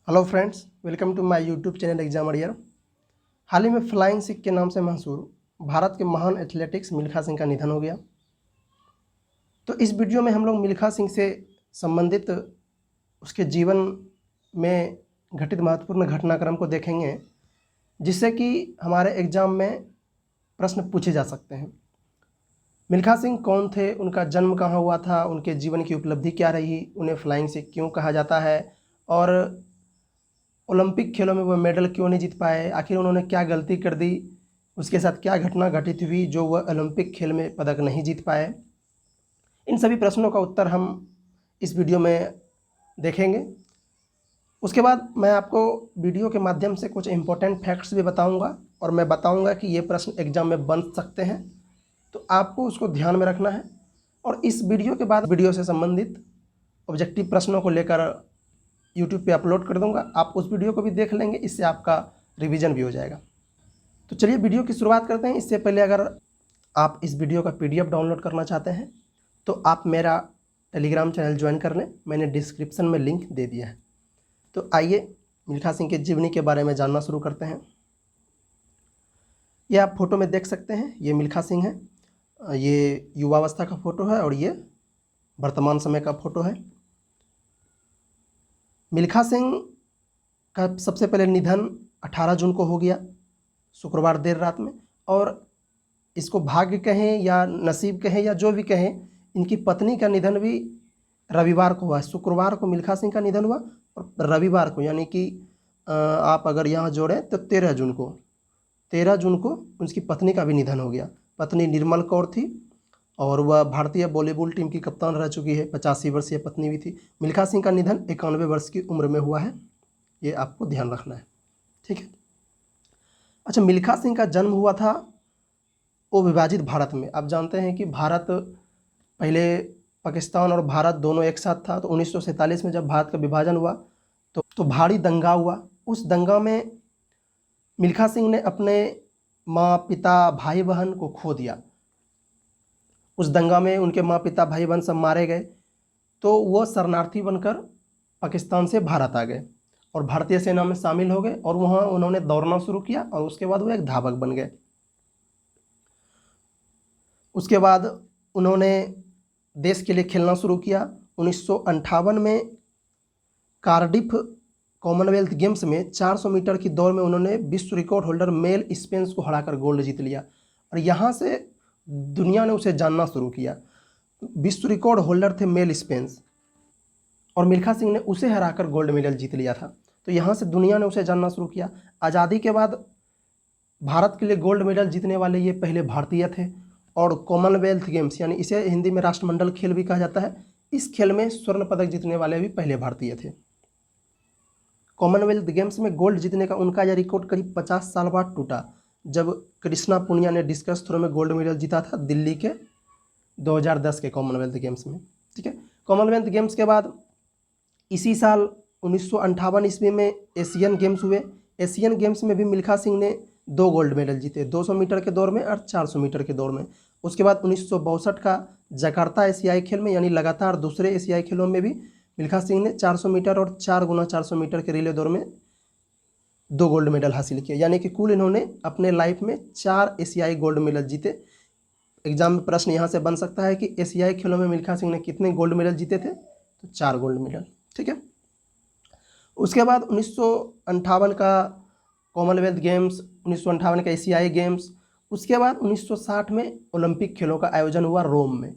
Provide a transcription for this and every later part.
Hello friends, welcome to my YouTube channel exam area. हाल ही में फ्लाइंग सिख के नाम से मशहूर भारत के महान एथलेटिक्स मिल्खा सिंह का निधन हो गया। तो इस वीडियो में हम लोग मिल्खा सिंह से संबंधित उसके जीवन में घटित महत्वपूर्ण घटनाक्रम को देखेंगे, जिससे कि हमारे एग्ज़ाम में प्रश्न पूछे जा सकते हैं। मिल्खा सिंह कौन थे, उनका जन्म कहाँ हुआ था, उनके जीवन की उपलब्धि क्या रही, उन्हें फ्लाइंग सिख क्यों कहा जाता है और ओलंपिक खेलों में वो मेडल क्यों नहीं जीत पाए, आखिर उन्होंने क्या गलती कर दी, उसके साथ क्या घटना घटित हुई जो वह ओलंपिक खेल में पदक नहीं जीत पाए। इन सभी प्रश्नों का उत्तर हम इस वीडियो में देखेंगे। उसके बाद मैं आपको वीडियो के माध्यम से कुछ इम्पोर्टेंट फैक्ट्स भी बताऊंगा और मैं बताऊंगा कि ये प्रश्न एग्जाम में बन सकते हैं, तो आपको उसको ध्यान में रखना है। और इस वीडियो के बाद वीडियो से संबंधित ऑब्जेक्टिव प्रश्नों को लेकर यूट्यूब पे अपलोड कर दूंगा, आप उस वीडियो को भी देख लेंगे, इससे आपका रिवीजन भी हो जाएगा। तो चलिए वीडियो की शुरुआत करते हैं। इससे पहले अगर आप इस वीडियो का PDF डाउनलोड करना चाहते हैं तो आप मेरा टेलीग्राम चैनल ज्वाइन कर लें, मैंने डिस्क्रिप्शन में लिंक दे दिया है। तो आइए मिल्खा सिंह के जीवनी के बारे में जानना शुरू करते हैं। ये आप फोटो में देख सकते हैं, ये मिल्खा सिंह है, ये युवावस्था का फ़ोटो है और ये वर्तमान समय का फ़ोटो है। मिल्खा सिंह का सबसे पहले निधन 18 जून को हो गया, शुक्रवार देर रात में। और इसको भाग्य कहें या नसीब कहें या जो भी कहें, इनकी पत्नी का निधन भी रविवार को हुआ। शुक्रवार को मिल्खा सिंह का निधन हुआ और रविवार को, यानी कि आप अगर यहाँ जोड़ें तो 13 जून को उसकी पत्नी का भी निधन हो गया। पत्नी निर्मल कौर थी और वह भारतीय वॉलीबॉल टीम की कप्तान रह चुकी है। 85 वर्षीय पत्नी भी थी। मिल्खा सिंह का निधन 91 वर्ष की उम्र में हुआ है, ये आपको ध्यान रखना है, ठीक है। अच्छा, मिल्खा सिंह का जन्म हुआ था अविभाजित भारत में। आप जानते हैं कि भारत पहले पाकिस्तान और भारत दोनों एक साथ था। तो 1947 में जब भारत का विभाजन हुआ तो भारी दंगा हुआ। उस दंगा में मिल्खा सिंह ने अपने माँ पिता भाई बहन को खो दिया। उस दंगा में उनके माँ पिता भाई बहन सब मारे गए, तो वह शरणार्थी बनकर पाकिस्तान से भारत आ गए और भारतीय सेना में शामिल हो गए और वहाँ उन्होंने दौड़ना शुरू किया और उसके बाद वो एक धावक बन गए। उसके बाद उन्होंने देश के लिए खेलना शुरू किया। 1958 में कार्डिफ कॉमनवेल्थ गेम्स में 400 मीटर की दौड़ में उन्होंने विश्व रिकॉर्ड होल्डर मेल स्पेंस को हराकर गोल्ड जीत लिया और यहाँ से दुनिया ने उसे जानना शुरू किया। विश्व रिकॉर्ड होल्डर थे मेल स्पेंस और मिल्खा सिंह ने उसे हराकर गोल्ड मेडल जीत लिया था। तो यहाँ से दुनिया ने उसे जानना शुरू किया। आज़ादी के बाद भारत के लिए गोल्ड मेडल जीतने वाले ये पहले भारतीय थे। और कॉमनवेल्थ गेम्स, यानी इसे हिंदी में राष्ट्रमंडल खेल भी कहा जाता है, इस खेल में स्वर्ण पदक जीतने वाले भी पहले भारतीय थे। कॉमनवेल्थ गेम्स में गोल्ड जीतने का उनका यह रिकॉर्ड करीब 50 साल बाद टूटा, जब कृष्णा पुनिया ने डिस्कस थ्रो में गोल्ड मेडल जीता था दिल्ली के 2010 के कॉमनवेल्थ गेम्स में, ठीक है। कॉमनवेल्थ गेम्स के बाद इसी साल 1958 ईस्वी में एशियन गेम्स हुए। एशियन गेम्स में भी मिल्खा सिंह ने 2 गोल्ड मेडल जीते, 200 मीटर के दौड़ में और 400 मीटर के दौड़ में। उसके बाद 1962 का जकार्ता एशियाई खेल में, यानी लगातार दूसरे एशियाई खेलों में भी मिल्खा सिंह ने 400 मीटर और 4 गुना 400 मीटर के रिले दौड़ में 2 गोल्ड मेडल हासिल किए, यानी कि कुल इन्होंने अपने लाइफ में 4 एशियाई गोल्ड मेडल जीते। एग्जाम में प्रश्न यहाँ से बन सकता है कि एशियाई खेलों में मिल्खा सिंह ने कितने गोल्ड मेडल जीते थे, तो 4 गोल्ड मेडल, ठीक है। उसके बाद 1958 का कॉमनवेल्थ गेम्स, 1958 का एशियाई गेम्स। उसके बाद 1960 में ओलंपिक खेलों का आयोजन हुआ रोम में।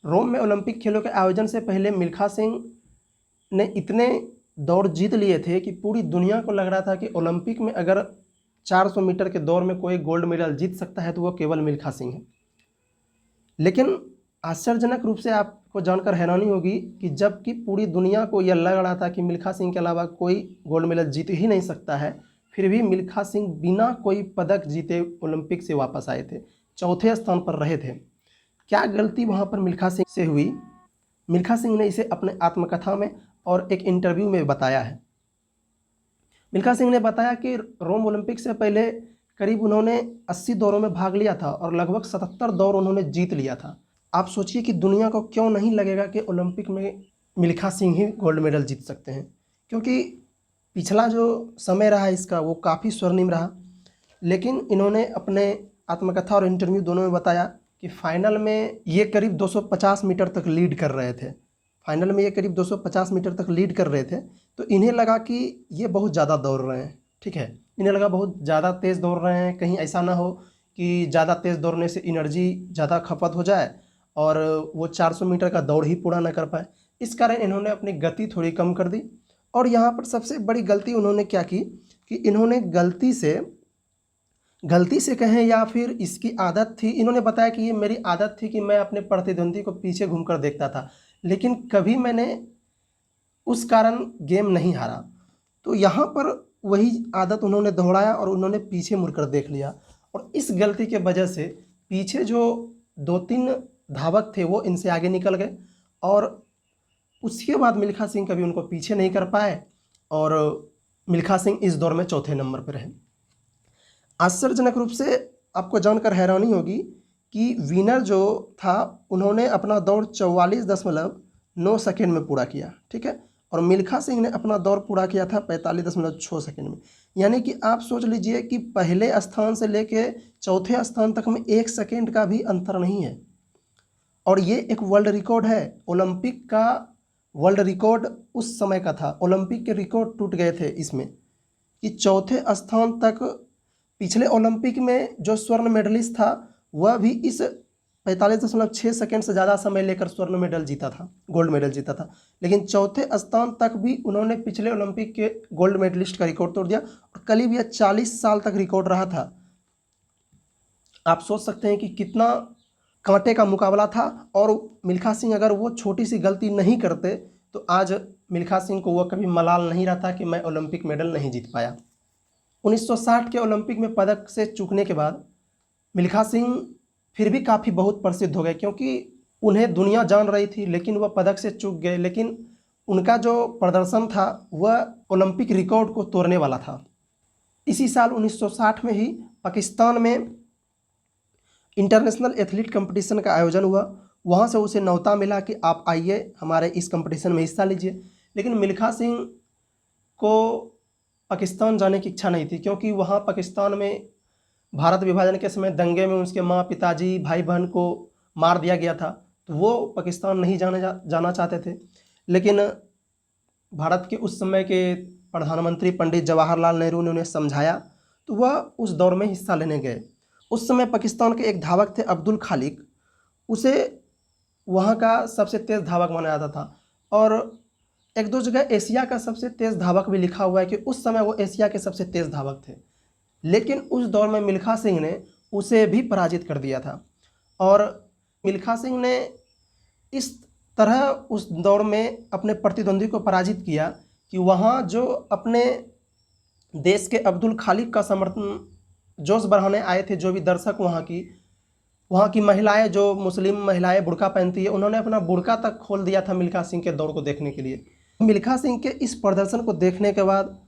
रोम में ओलंपिक खेलों के आयोजन से पहले मिल्खा सिंह ने इतने दौड़ जीत लिए थे कि पूरी दुनिया को लग रहा था कि ओलंपिक में अगर 400 मीटर के दौड़ में कोई गोल्ड मेडल जीत सकता है तो वो केवल मिल्खा सिंह है। लेकिन आश्चर्यजनक रूप से आपको जानकर हैरानी होगी कि जबकि पूरी दुनिया को यह लग रहा था कि मिल्खा सिंह के अलावा कोई गोल्ड मेडल जीत ही नहीं सकता है, फिर भी मिल्खा सिंह बिना कोई पदक जीते ओलंपिक से वापस आए थे, चौथे स्थान पर रहे थे। क्या गलती वहाँ पर मिल्खा सिंह से हुई? मिल्खा सिंह ने इसे अपने आत्मकथा में और एक इंटरव्यू में बताया है। मिल्खा सिंह ने बताया कि रोम ओलंपिक से पहले करीब उन्होंने 80 दौरों में भाग लिया था और लगभग 77 दौर उन्होंने जीत लिया था। आप सोचिए कि दुनिया को क्यों नहीं लगेगा कि ओलंपिक में मिल्खा सिंह ही गोल्ड मेडल जीत सकते हैं, क्योंकि पिछला जो समय रहा इसका वो काफ़ी स्वर्णिम रहा, लेकिन इन्होंने अपने आत्मकथा और इंटरव्यू दोनों में बताया कि फाइनल में ये करीब 250 मीटर तक लीड कर रहे थे। फाइनल में ये करीब 250 मीटर तक लीड कर रहे थे, तो इन्हें लगा कि ये बहुत ज़्यादा दौड़ रहे हैं, ठीक है। इन्हें लगा बहुत ज़्यादा तेज़ दौड़ रहे हैं, कहीं ऐसा ना हो कि ज़्यादा तेज़ दौड़ने से एनर्जी ज़्यादा खपत हो जाए और वो 400 मीटर का दौड़ ही पूरा ना कर पाए। इस कारण इन्होंने अपनी गति थोड़ी कम कर दी। और यहाँ पर सबसे बड़ी गलती उन्होंने क्या की कि इन्होंने गलती से कहें या फिर इसकी आदत थी, इन्होंने बताया कि ये मेरी आदत थी कि मैं अपने प्रतिद्वंदी को पीछे घूमकर देखता था, लेकिन कभी मैंने उस कारण गेम नहीं हारा। तो यहाँ पर वही आदत उन्होंने दोहराया और उन्होंने पीछे मुड़कर देख लिया, और इस गलती के वजह से पीछे जो 2-3 धावक थे वो इनसे आगे निकल गए, और उसके बाद मिल्खा सिंह कभी उनको पीछे नहीं कर पाए, और मिल्खा सिंह इस दौर में चौथे नंबर पर रहे। आश्चर्यजनक रूप से आपको जानकर हैरानी होगी कि विनर जो था उन्होंने अपना दौड़ 44.9 सेकेंड में पूरा किया, ठीक है, और मिल्खा सिंह ने अपना दौड़ पूरा किया था 45.6 सेकेंड में। यानी कि आप सोच लीजिए कि पहले स्थान से लेके चौथे स्थान तक में 1 सेकेंड का भी अंतर नहीं है, और ये एक वर्ल्ड रिकॉर्ड है। ओलंपिक का वर्ल्ड रिकॉर्ड उस समय का था, ओलंपिक के रिकॉर्ड टूट गए थे इसमें कि चौथे स्थान तक। पिछले ओलंपिक में जो स्वर्ण मेडलिस्ट था वह भी इस 45.6 सेकेंड से ज़्यादा समय लेकर स्वर्ण मेडल जीता था, गोल्ड मेडल जीता था, लेकिन चौथे स्थान तक भी उन्होंने पिछले ओलंपिक के गोल्ड मेडलिस्ट का रिकॉर्ड तोड़ दिया, और करीब यह 40 साल तक रिकॉर्ड रहा था। आप सोच सकते हैं कि कितना कांटे का मुकाबला था, और मिल्खा सिंह अगर वो छोटी सी गलती नहीं करते तो आज मिल्खा सिंह को वह कभी मलाल नहीं रहता कि मैं ओलंपिक मेडल नहीं जीत पाया। 1960 के ओलंपिक में पदक से चूकने के बाद मिल्खा सिंह फिर भी काफ़ी बहुत प्रसिद्ध हो गए, क्योंकि उन्हें दुनिया जान रही थी, लेकिन वह पदक से चूक गए। लेकिन उनका जो प्रदर्शन था वह ओलंपिक रिकॉर्ड को तोड़ने वाला था। इसी साल 1960 में ही पाकिस्तान में इंटरनेशनल एथलीट कंपटीशन का आयोजन हुआ। वहाँ से उसे न्योता मिला कि आप आइए हमारे इस कंपटीशन में हिस्सा लीजिए, लेकिन मिल्खा सिंह को पाकिस्तान जाने की इच्छा नहीं थी, क्योंकि वहाँ पाकिस्तान में भारत विभाजन के समय दंगे में उसके माँ, पिताजी, भाई बहन को मार दिया गया था, तो वो पाकिस्तान नहीं जाना चाहते थे। लेकिन भारत के उस समय के प्रधानमंत्री पंडित जवाहरलाल नेहरू ने उन्हें समझाया, तो वह उस दौड़ में हिस्सा लेने गए। उस समय पाकिस्तान के एक धावक थे अब्दुल खालिक, उसे वहाँ का सबसे तेज़ धावक माना जाता था, और एक दो जगह एशिया का सबसे तेज़ धावक भी लिखा हुआ है कि उस समय वो एशिया के सबसे तेज़ धावक थे। लेकिन उस दौर में मिल्खा सिंह ने उसे भी पराजित कर दिया था, और मिल्खा सिंह ने इस तरह उस दौर में अपने प्रतिद्वंदी को पराजित किया कि वहाँ जो अपने देश के अब्दुल खालिक का समर्थन जोश बढ़ाने आए थे, जो भी दर्शक वहाँ की महिलाएं, जो मुस्लिम महिलाएं बुर्का पहनती है, उन्होंने अपना बुर्का तक खोल दिया था मिल्खा सिंह के दौड़ को देखने के लिए। मिल्खा सिंह के इस प्रदर्शन को देखने के बाद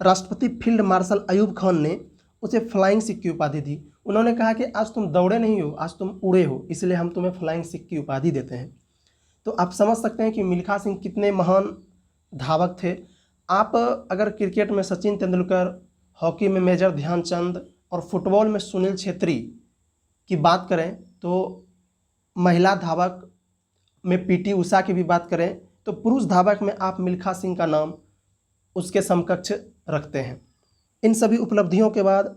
राष्ट्रपति फील्ड मार्शल अयूब खान ने उसे फ्लाइंग सिख की उपाधि दी। उन्होंने कहा कि आज तुम दौड़े नहीं हो, आज तुम उड़े हो, इसलिए हम तुम्हें फ्लाइंग सिख की उपाधि देते हैं। तो आप समझ सकते हैं कि मिल्खा सिंह कितने महान धावक थे। आप अगर क्रिकेट में सचिन तेंदुलकर, हॉकी में मेजर ध्यानचंद और फुटबॉल में सुनील छेत्री की बात करें, तो महिला धावक में पीटी उषा की भी बात करें, तो पुरुष धावक में आप मिल्खा सिंह का नाम उसके समकक्ष रखते हैं। इन सभी उपलब्धियों के बाद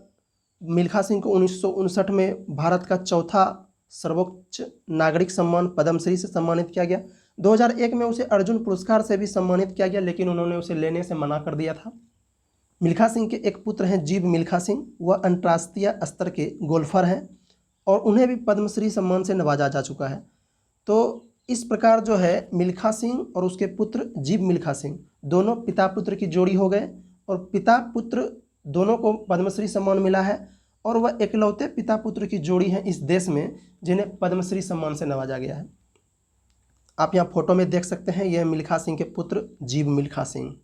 मिल्खा सिंह को 1959 में भारत का चौथा सर्वोच्च नागरिक सम्मान पद्मश्री से सम्मानित किया गया। 2001 में उसे अर्जुन पुरस्कार से भी सम्मानित किया गया, लेकिन उन्होंने उसे लेने से मना कर दिया था। मिल्खा सिंह के एक पुत्र हैं जीव मिल्खा सिंह, वह अंतर्राष्ट्रीय स्तर के गोल्फर हैं और उन्हें भी पद्मश्री सम्मान से नवाजा जा चुका है। तो इस प्रकार जो है मिल्खा सिंह और उसके पुत्र जीव मिल्खा सिंह दोनों पिता पुत्र की जोड़ी हो गए, और पिता पुत्र दोनों को पद्मश्री सम्मान मिला है, और वह इकलौते पिता पुत्र की जोड़ी हैं इस देश में जिन्हें पद्मश्री सम्मान से नवाजा गया है। आप यहाँ फोटो में देख सकते हैं, यह मिल्खा सिंह के पुत्र जीव मिल्खा सिंह।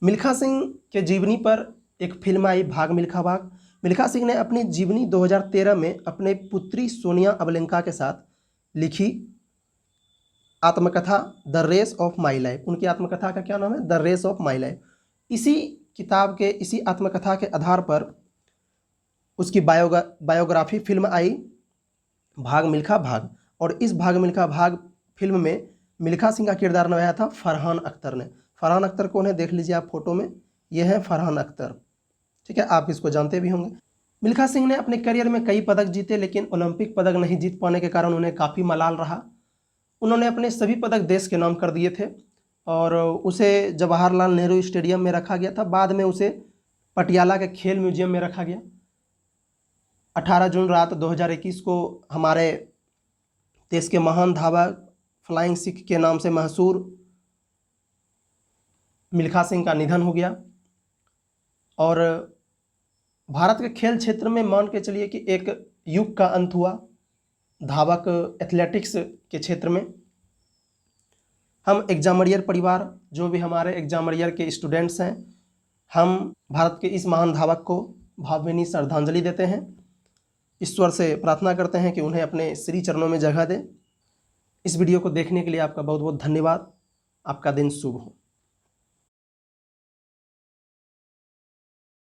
मिल्खा सिंह के जीवनी पर एक फिल्म आई भाग मिल्खा भाग। मिल्खा सिंह ने अपनी जीवनी 2013 में अपने पुत्री सोनिया अवलेंका के साथ लिखी। आत्मकथा The Race of My Life, उनकी आत्मकथा का क्या नाम है? The Race of My Life. इसी किताब के, इसी आत्मकथा के आधार पर उसकी बायोग्राफी फिल्म आई भाग मिल्खा भाग, और इस भाग मिल्खा भाग फिल्म में मिल्खा सिंह का किरदार निभाया था फरहान अख्तर ने। फरहान अख्तर कौन है? देख लीजिए आप फोटो में, ये है फरहान अख्तर, ठीक है, आप इसको जानते भी होंगे। मिल्खा सिंह ने अपने करियर में कई पदक जीते, लेकिन ओलंपिक पदक नहीं जीत पाने के कारण उन्हें काफ़ी मलाल रहा। उन्होंने अपने सभी पदक देश के नाम कर दिए थे और उसे जवाहरलाल नेहरू स्टेडियम में रखा गया था। बाद में उसे पटियाला के खेल म्यूजियम में रखा गया। 18 जून रात 2021 को हमारे देश के महान धावक फ्लाइंग सिख के नाम से मशहूर मिल्खा सिंह का निधन हो गया। और भारत के खेल क्षेत्र में मान के चलिए कि एक युग का अंत हुआ धावक एथलेटिक्स के क्षेत्र में। हम एग्जामरियर परिवार, जो भी हमारे एग्जामरियर के स्टूडेंट्स हैं, हम भारत के इस महान धावक को भावभीनी श्रद्धांजलि देते हैं। ईश्वर से प्रार्थना करते हैं कि उन्हें अपने श्री चरणों में जगह दे। इस वीडियो को देखने के लिए आपका बहुत बहुत धन्यवाद। आपका दिन शुभ हो।